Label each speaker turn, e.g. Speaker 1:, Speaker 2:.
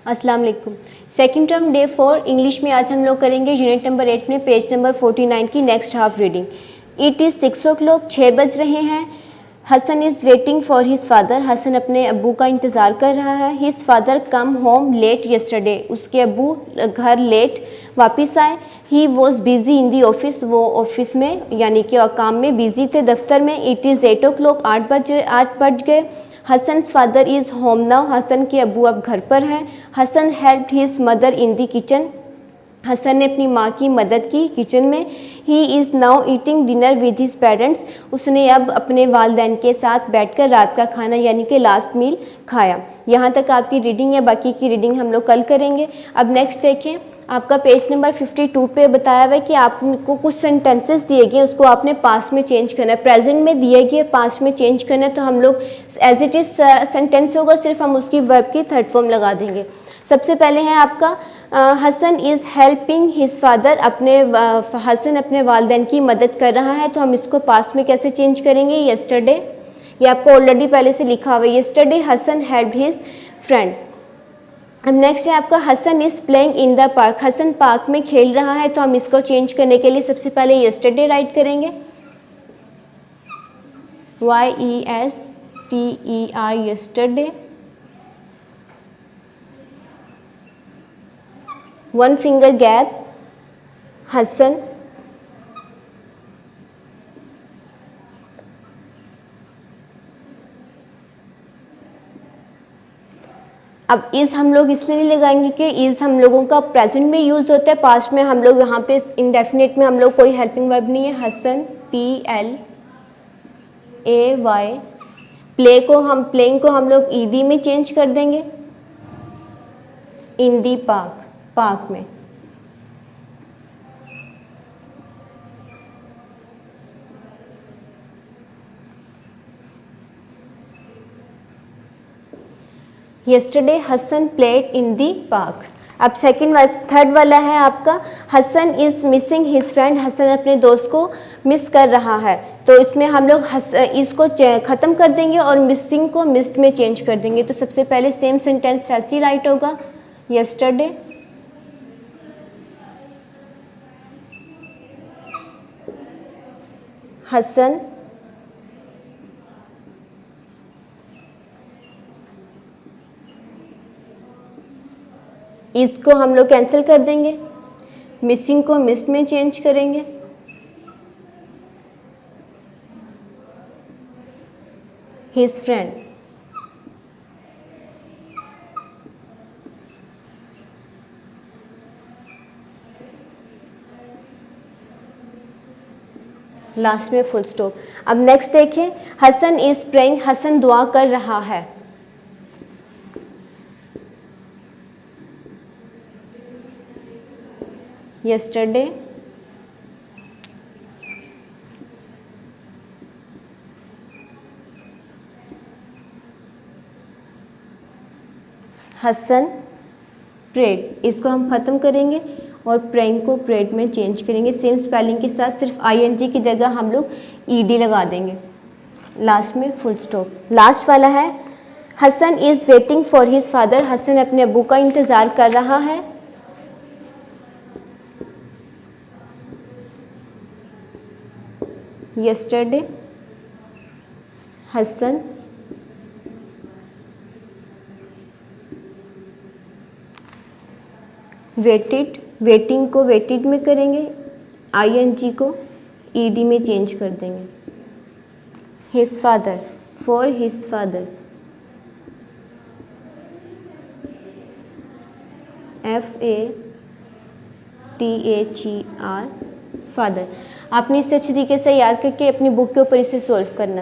Speaker 1: अस्सलाम वालेकुम। Second term day 4 English में आज हम लोग करेंगे यूनिट नंबर 8 में पेज नंबर 49 की next half reading. It is 6 o'clock, 6 बज रहे हैं। Hasan is waiting for his father, Hasan अपने अब्बू का इंतज़ार कर रहा है। His father come home late yesterday, उसके अब्बू घर लेट वापस आए। He was busy in the office, वो ऑफिस में यानी कि काम में बिजी थे, दफ्तर में। इट इज़ 8 o'clock, 8 बज गए। Hasan father is home now, Hasan के अब्बू अब घर पर हैं। Hasan helped his mother in the kitchen, Hasan ने अपनी माँ की मदद की किचन में। He is now eating dinner with his parents, उसने अब अपने वालदैन के साथ बैठकर रात का खाना यानी कि लास्ट मील खाया। यहाँ तक आपकी रीडिंग है, बाकी की रीडिंग हम लोग कल करेंगे। अब नेक्स्ट देखें, आपका पेज नंबर 52 पे बताया हुआ है कि आपको कुछ सेंटेंसेस दिए गए, उसको आपने पास्ट में चेंज करना है। प्रेजेंट में दिए गए, पास्ट में चेंज करना है, तो हम लोग एज इट इज़ सेंटेंस होगा, सिर्फ हम उसकी वर्ब की थर्ड फॉर्म लगा देंगे। सबसे पहले है आपका Hasan is helping his father, Hasan अपने वालदैन की मदद कर रहा है, तो हम इसको पास्ट में कैसे चेंज करेंगे? यस्टरडे, ये आपको ऑलरेडी पहले से लिखा हुआ है। Yesterday Hasan helped his friend. अब नेक्स्ट है आपका Hasan is playing in the park, Hasan park में खेल रहा है, तो हम इसको चेंज करने के लिए सबसे पहले यस्टरडे राइट करेंगे, YESTER yesterday. One finger gap, Hasan अब इज़ हम लोग इसलिए नहीं लगाएंगे कि इज़ हम लोगों का प्रेजेंट में यूज़ होता है, पास्ट में हम लोग यहाँ पे इंडेफिनिट में हम लोग कोई हेल्पिंग वर्ब नहीं है। हसन PLAY, प्लेइंग को हम लोग ED में चेंज कर देंगे, इन दी पार्क, पार्क में। Yesterday Hasan played in the park. अब थर्ड वाला है आपका Hasan is missing his friend, Hasan अपने दोस्त को मिस कर रहा है, तो इसमें हम लोग इसको ख़त्म कर देंगे और मिसिंग को मिस्ड में चेंज कर देंगे। तो सबसे पहले सेम सेंटेंस वैसे ही राइट होगा, यस्टरडे हसन इसको हम लोग कैंसिल कर देंगे, मिसिंग को मिस्ड में चेंज करेंगे, हिज फ्रेंड। लास्ट में फुल स्टॉप। अब नेक्स्ट देखें, हसन इज प्रेइंग, हसन दुआ कर रहा है। यस्टरडे हसन प्रेड, इसको हम ख़त्म करेंगे और प्रेइंग को प्रेड में चेंज करेंगे सेम स्पेलिंग के साथ, सिर्फ ING की जगह हम लोग ED लगा देंगे, लास्ट में फुल स्टॉप। लास्ट वाला है Hasan is waiting for his father, Hasan अपने अब्बू का इंतज़ार कर रहा है। यस्टरडे हसन वेटेड, वेटिंग को वेटेड में करेंगे, ING को ED में चेंज कर देंगे। His father, for his father, FATHER father. आपने इसे अच्छी तरीके से याद करके अपनी बुक के ऊपर इसे सॉल्व करना।